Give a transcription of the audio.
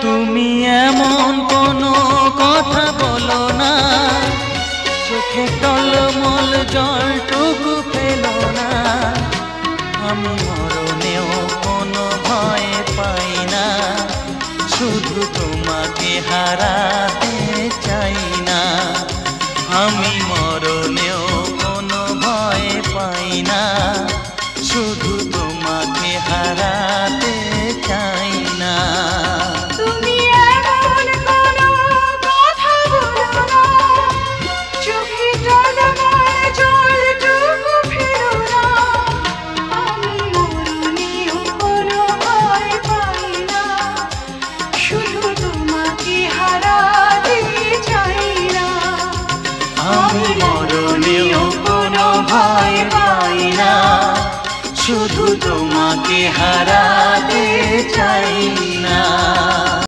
তুমি এমন কোনো কথা বলো না, চোখে টলমল জলটুকু ফেলো না। আমি মরণেও কোনো ভয় পাই না, শুধু তোমাকে হারাতে চাই না। আমি মরণেও কোনো ভয় পাই না, শুধু তোমাকে হারাতে চাই না। তুমি এমন কোনো কথা বলো না, চোখে টলমল জলটুকু ফেলো না। আমি মরণেও কোনো ভয় পাই না, শুধু তোমাকে হারাতে চাই না। আমি মরণেও কোনো ভয় পাই না, শুধু তোমাকে হারাতে চাই না।